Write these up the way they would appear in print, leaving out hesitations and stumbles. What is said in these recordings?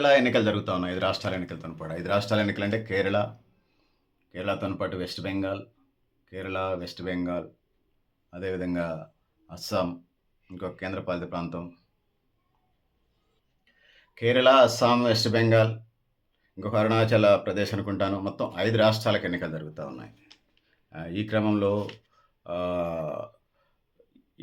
కేరళ ఎన్నికలు జరుగుతా ఉన్నాయి. 5 రాష్ట్రాల ఎన్నికలతో పాటు. 5 రాష్ట్రాల ఎన్నికలంటే కేరళతోని పాటు వెస్ట్ బెంగాల్, వెస్ట్ బెంగాల్, అదేవిధంగా అస్సాం, ఇంకొక కేంద్రపాలిత ప్రాంతం. కేరళ, అస్సాం, వెస్ట్ బెంగాల్, ఇంకొక అరుణాచల్ ప్రదేశ్ అనుకుంటాను. మొత్తం 5 రాష్ట్రాలకు ఎన్నికలు జరుగుతా ఉన్నాయి. ఈ క్రమంలో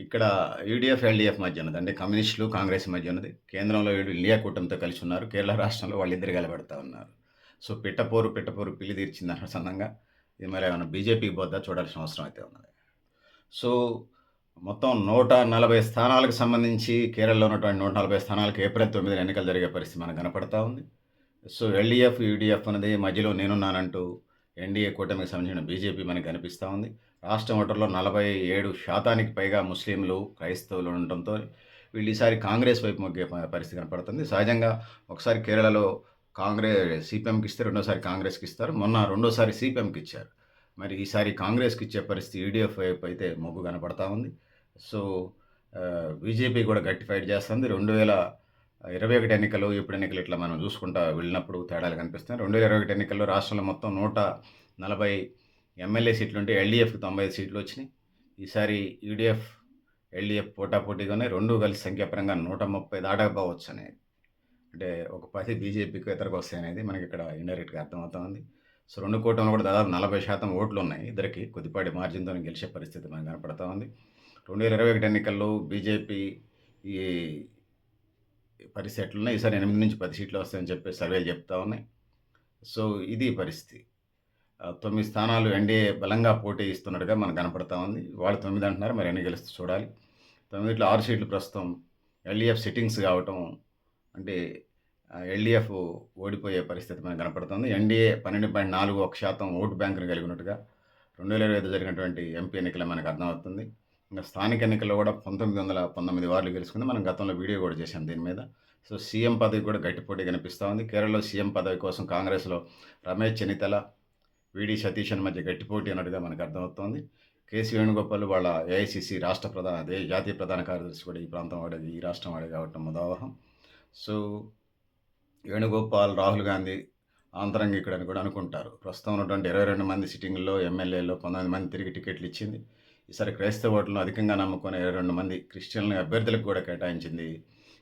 ఇక్కడ యూడీఎఫ్, ఎల్డీఎఫ్ మధ్య ఉన్నది. అంటే కమ్యూనిస్టులు, కాంగ్రెస్ మధ్య ఉన్నది. కేంద్రంలో ఇండియా కూటమితో కలిసి ఉన్నారు. కేరళ రాష్ట్రంలో వాళ్ళిద్దరు కలబడతా ఉన్నారు. సో పిట్టపోరు పిల్లి తీర్చింది సందంగా ఇది మరి ఏమైనా బీజేపీకి పోద్దా చూడాల్సిన అవసరం అయితే ఉన్నది. సో మొత్తం 140 స్థానాలకు సంబంధించి కేరళలో ఉన్నటువంటి 140 స్థానాలకు ఏప్రిల్ 9 ఎన్నికలు జరిగే పరిస్థితి మనకు కనపడతా ఉంది. సో ఎల్డీఎఫ్, యూడీఎఫ్ అనేది మధ్యలో నేనున్నానంటూ ఎన్డీఏ కూటమికి సంబంధించిన బీజేపీ మనకు కనిపిస్తూ ఉంది. రాష్ట్రం ఓటర్లో 47% పైగా ముస్లింలు, క్రైస్తవులు ఉండటంతో వీళ్ళు ఈసారి కాంగ్రెస్ వైపు మొగ్గే పరిస్థితి కనపడుతుంది. సహజంగా ఒకసారి కేరళలో సిపిఎంకి ఇస్తే రెండోసారి కాంగ్రెస్కి ఇస్తారు. మొన్న రెండోసారి సిపిఎంకి ఇచ్చారు. మరి ఈసారి కాంగ్రెస్కి ఇచ్చే పరిస్థితి యూడీఎఫ్ వైపు అయితే మొగ్గు కనపడతా ఉంది. సో బీజేపీ కూడా గట్టి ఫైట్ చేస్తుంది. 2021 ఎన్నికలు, ఇప్పుడు ఎన్నికలు ఇట్లా మనం చూసుకుంటా వెళ్ళినప్పుడు తేడాలు కనిపిస్తున్నాయి. 2021 ఎన్నికల్లో రాష్ట్రంలో మొత్తం 140 ఎమ్మెల్యే సీట్లు ఉంటే ఎల్డీఎఫ్కి 95 సీట్లు వచ్చినాయి. ఈసారి యూడీఎఫ్, ఎల్డీఎఫ్ పోటాపోటీగా ఉన్నాయి. రెండు కలిసి సంఖ్యాపరంగా 130 దాటకపోవచ్చు అనేది. అంటే ఒక 10 బీజేపీకి ఇతరకు వస్తాయి అనేది మనకి ఇక్కడ ఇండైరెక్ట్గా అర్థమవుతా ఉంది. సో రెండు కూటమిలో కూడా దాదాపు 40% ఓట్లు ఉన్నాయి. ఇద్దరికి కొద్దిపాటి మార్జిన్తో గెలిచే పరిస్థితి మనకు కనపడతా ఉంది. 2021 ఎన్నికల్లో బీజేపీ ఈ పరిస్థితి ఎట్లున్నాయి, ఈసారి 8 నుంచి 10 సీట్లు వస్తాయని చెప్పి సర్వేలు చెప్తా ఉన్నాయి. సో ఇది పరిస్థితి. 9 స్థానాలు ఎన్డీఏ బలంగా పోటీ ఇస్తున్నట్టుగా మనకు కనపడతా ఉంది. వాళ్ళు 9 అంటున్నారు, మరి ఎన్ని గెలుస్తూ చూడాలి. 9లో 6 సీట్లు ప్రస్తుతం ఎల్డీఎఫ్ సిట్టింగ్స్ కావటం, అంటే ఎల్డీఎఫ్ ఓడిపోయే పరిస్థితి మనకు కనపడుతుంది. ఎన్డీఏ 12.41% ఓటు బ్యాంకును కలిగి ఉన్నట్టుగా 2025 జరిగినటువంటి ఎంపీ ఎన్నికలు మనకు అర్థమవుతుంది. ఇంకా స్థానిక ఎన్నికల్లో కూడా 1919 వార్డులు గెలుచుకుంది. మనం గతంలో వీడియో కూడా చేశాం దీని మీద. సో సీఎం పదవి కూడా గట్టి పోటీ కనిపిస్తూ ఉంది. కేరళలో సీఎం పదవి కోసం కాంగ్రెస్లో రమేష్ చెన్నితల, వీడి సతీశన్ మధ్య గట్టి పోటీ అన్నట్టుగా మనకు అర్థమవుతోంది. కేసీ వేణుగోపాల్ వాళ్ళ ఏఐసీసీ జాతీయ ప్రధాన కార్యదర్శి కూడా ఈ రాష్ట్రం వాడే కావటం ముదావహం. సో వేణుగోపాల్, రాహుల్ గాంధీ ఆంతరంగికుడని కూడా అనుకుంటారు. ప్రస్తుతం ఉన్నటువంటి 22 మంది సిట్టింగ్లో ఎమ్మెల్యేలో 19 మంది తిరిగి టికెట్లు ఇచ్చింది. ఈసారి క్రైస్తవ ఓట్లను అధికంగా నమ్ముకునే 22 మంది క్రిస్టియన్ల అభ్యర్థులకు కూడా కేటాయించింది.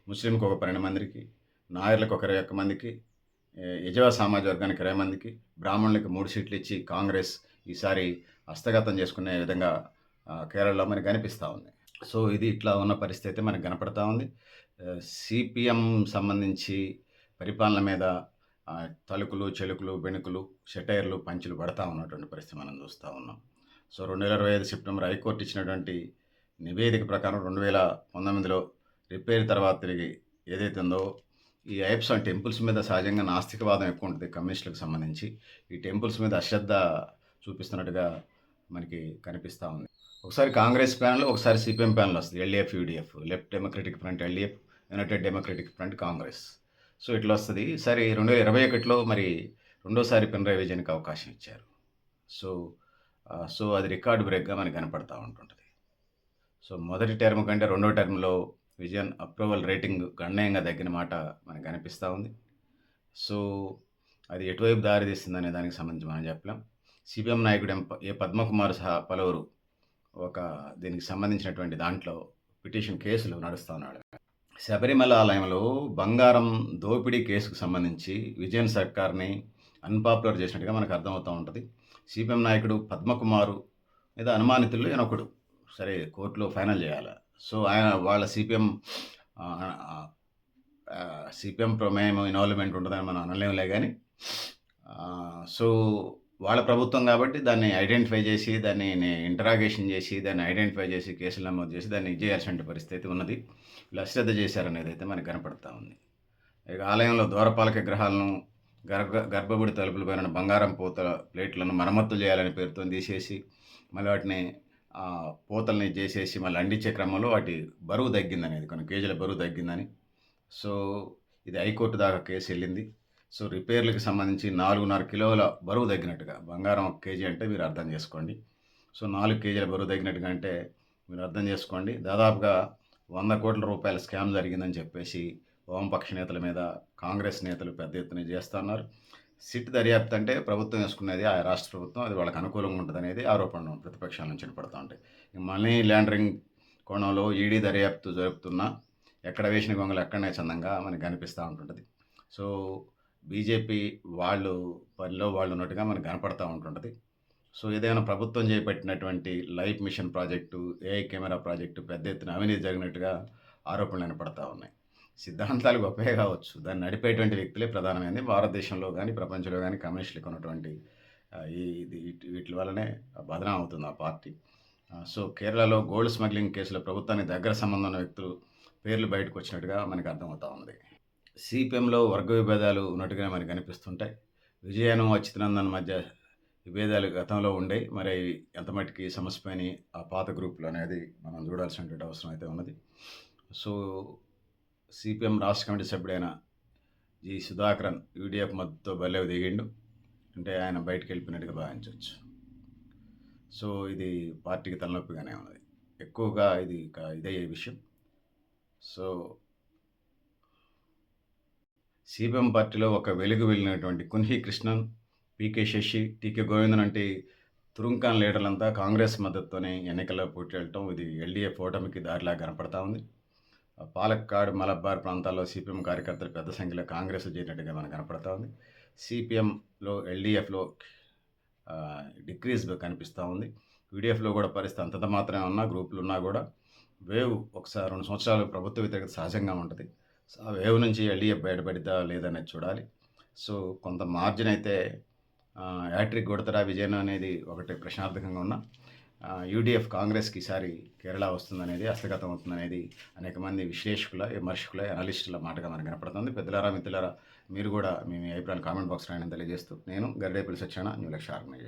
ముస్లింలకు ఒక 12 మందికి, నాయర్లకు ఒక 21 మందికి, యజవా సామాజిక వర్గానికి 20 మందికి, బ్రాహ్మణులకు 3 సీట్లు ఇచ్చి కాంగ్రెస్ ఈసారి హస్తగతం చేసుకునే విధంగా కేరళలో మనకు కనిపిస్తూ ఉంది. సో ఇది ఇట్లా ఉన్న పరిస్థితి మనకు కనపడతా ఉంది. సిపిఎం సంబంధించి పరిపాలన మీద తలుకులు, చెలుకులు, బెణుకులు, షెటైర్లు, పంచులు పడతా ఉన్నటువంటి పరిస్థితి మనం చూస్తూ ఉన్నాం. సో 2025 సెప్టెంబర్ హైకోర్టు ఇచ్చినటువంటి నివేదిక ప్రకారం 2019లో రిపేర్ తర్వాత తిరిగి ఏదైతే ఉందో ఈ ఐప్స్ అండ్ టెంపుల్స్ మీద సహజంగా నాస్తికవాదం ఎక్కువ ఉంటుంది కమ్యూనిస్టులకు సంబంధించి. ఈ టెంపుల్స్ మీద అశ్రద్ధ చూపిస్తున్నట్టుగా మనకి కనిపిస్తూ ఉంది. ఒకసారి కాంగ్రెస్ ప్యానల్, ఒకసారి సిపిఎం ప్యానల్ వస్తుంది. LDF, UDF, left democratic front LDF, United democratic front Congress. So ఇట్లా వస్తుంది. ఈసారి 2021లో మరి రెండోసారి పినరాయి విజయన్కి అవకాశం ఇచ్చారు. సో అది రికార్డు బ్రేక్గా మనకు కనపడతా ఉంటుంటుంది. సో మొదటి టర్మ్ కంటే రెండో టర్మ్లో విజయన్ అప్రూవల్ రేటింగ్ గణనీయంగా తగ్గిన మాట మనకు కనిపిస్తూ ఉంది. సో అది ఎటువైపు దారి తీస్తుందనే దానికి సంబంధించి మనం చెప్పలేం. సిపిఎం నాయకుడు ఏ పద్మకుమార్ సహా పలువురు దీనికి సంబంధించినటువంటి దాంట్లో పిటిషన్ కేసులు నడుస్తూ ఉన్నాడు. శబరిమల ఆలయంలో బంగారం దోపిడీ కేసుకు సంబంధించి విజయన్ సర్కార్ని అన్పాపులర్ చేసినట్టుగా మనకు అర్థమవుతూ ఉంటుంది. సిపిఎం నాయకుడు పద్మకుమారు మీద అనుమానితుల్లో ఈయనొకడు. సరే కోర్టులో ఫైనల్ చేయాలి. సో వాళ్ళ సిపిఎం ప్రమేయం ఇన్వాల్వ్మెంట్ ఉంటుందని మనం అనలేములే కానీ, సో వాళ్ళ ప్రభుత్వం కాబట్టి దాన్ని ఐడెంటిఫై చేసి, దాన్ని ఇంటరాగేషన్ చేసి, దాన్ని ఐడెంటిఫై చేసి, కేసులు నమోదు చేసి దాన్ని చేయాల్సిన పరిస్థితి ఉన్నది. వీళ్ళు అశ్రద్ధ చేశారనేది అయితే మనకు కనపడతా ఉంది. ఇక ఆలయంలో ద్వారపాలక విగ్రహాలను, గర్భగుడి తలుపులు పైన బంగారం పూతల ప్లేట్లను మరమ్మతులు చేయాలనే పేరుతో తీసేసి మళ్ళీ వాటిని పూతల్ని చేసేసి మళ్ళీ అండించే క్రమంలో వాటి బరువు తగ్గిందనేది, కొన్ని కేజీల బరువు తగ్గిందని. సో ఇది హైకోర్టు దాకా కేసు వెళ్ళింది. సో రిపేర్లకు సంబంధించి 4.5 కిలోల బరువు తగ్గినట్టుగా, బంగారం 1 కేజీ అంటే మీరు అర్థం చేసుకోండి. సో 4 కేజీల బరువు తగ్గినట్టుగా అంటే మీరు అర్థం చేసుకోండి. దాదాపుగా 100 కోట్ల రూపాయల స్కామ్ జరిగిందని చెప్పేసి వామపక్ష నేతల మీద కాంగ్రెస్ నేతలు పెద్ద ఎత్తున చేస్తున్నారు. సిట్ దర్యాప్తు అంటే ప్రభుత్వం వేసుకునేది ఆ రాష్ట్ర ప్రభుత్వం. అది వాళ్ళకి అనుకూలంగా ఉంటదనేది ఆరోపణలు ప్రతిపక్షాల నుంచి వినపడతా ఉంటాయి. ఈ మనీ లాండరింగ్ కోణంలో ఈడీ దర్యాప్తు జరుపుతున్నా ఎక్కడ వేసిన గొంగలు అక్కడనే చందంగా మనకు కనిపిస్తా ఉంటుంటది. సో, బీజేపీ వాళ్ళు పనిలో వాళ్ళు ఉన్నట్టుగా మనకు కనపడతా ఉంటుంటది. సో, ఏదైనా ప్రభుత్వం చేపట్టినటువంటి life mission project, AI camera project పెద్ద ఎత్తున అవినీతి జరిగినట్టుగా ఆరోపణలు వినపడతా ఉన్నాయి. సిద్ధాంతాలు గొప్పవే కావచ్చు. దాన్ని నడిపేటువంటి వ్యక్తులే ప్రధానమైనది. భారతదేశంలో గాని, ప్రపంచంలో గాని కమ్యూనిస్టులకు ఉన్నటువంటి ఈ వీటి వల్లనే బదనాం అవుతుంది ఆ పార్టీ. సో, కేరళలో గోల్డ్ స్మగ్లింగ్ కేసులో ప్రభుత్వానికి దగ్గర సంబంధం ఉన్న వ్యక్తులు పేర్లు బయటకొచ్చినట్టుగా మనకు అర్థమవుతా ఉంది. సీపీఎంలో వర్గ విభేదాలు ఉన్నట్టుగానే మనకు కనిపిస్తుంటాయి. విజయను, అచ్యుతానందన్ మధ్య విభేదాలు గతంలో ఉండేయి. మరి అవి ఎంత మట్టుకి సమసిపోయినాయి ఆ పాత గ్రూపులు అనేది మనం చూడాల్సినటువంటి అవసరం అయితే ఉన్నది. సో, సీపీఎం రాష్ట్ర కమిటీ సభ్యుడైన జి. సుధాకరన్ యూడీఎఫ్ మద్దతుతో బరిలోకి దిగిండు. అంటే ఆయన బయటికెళ్ళిపోయినట్టుగా భావించొచ్చు. సో, ఇది పార్టీకి తలనొప్పిగానే ఉన్నది. ఎక్కువగా ఇది ఇదయ్యే విషయం. సో, సీపీఎం పార్టీలో ఒక వెలుగు వెళ్ళినటువంటి కున్హి కృష్ణన్, పీకే శశి, టీకే గోవిందన్ వంటి తురుంకాన్ లీడర్లంతా కాంగ్రెస్ మద్దతుతోనే ఎన్నికల్లో పోటీ చేయటం ఇది ఎల్డీఎఫ్ ఓటమికి దారిలాగా కనపడతా ఉంది. పాలక్కాడ్, మలబార్ ప్రాంతాల్లో సీపీఎం కార్యకర్తలు పెద్ద సంఖ్యలో కాంగ్రెస్‌లో చేరినట్టుగా మనకు కనపడతా ఉంది. సీపీఎంలో, ఎల్డీఎఫ్‌లో డిక్రీజ్ కనిపిస్తా ఉంది. యూడీఎఫ్‌లో కూడా పరిస్థితి అంతంత మాత్రమే ఉన్నా గ్రూపులున్నా కూడా వేవ్ ఒకసారి 2 సంవత్సరాలు ప్రభుత్వ వ్యతిరేకత సహజంగా ఉంటది. సో, ఆ వేవ్ నుంచి ఎల్డీఎఫ్ బయటపడిద్దా లేదనేది చూడాలి. సో, కొంత మార్జిన్ అయితే హ్యాట్రిక్ కొడతాడా విజయన్ అనేది ఒకటి ప్రశ్నార్థకంగా ఉన్న యూడీఎఫ్ కాంగ్రెస్‌కి ఈసారి కేరళ వస్తుందనేది హస్తగతం అవుతుందనేది అనేక మంది విశ్లేషకుల, విమర్శకుల, అనలిస్టుల మాటగా మనకు కనపడుతుంది. పెద్దలారా, మిత్రులారా మీరు కూడా మీ అభిప్రాయాన్ని కామెంట్ బాక్స్‌లో రాయడం తెలియజేస్తూ నేను గరిడేపల్లి సత్యనారాయణ న్యూ లక్ష్య ఆర్గనైజేషన్.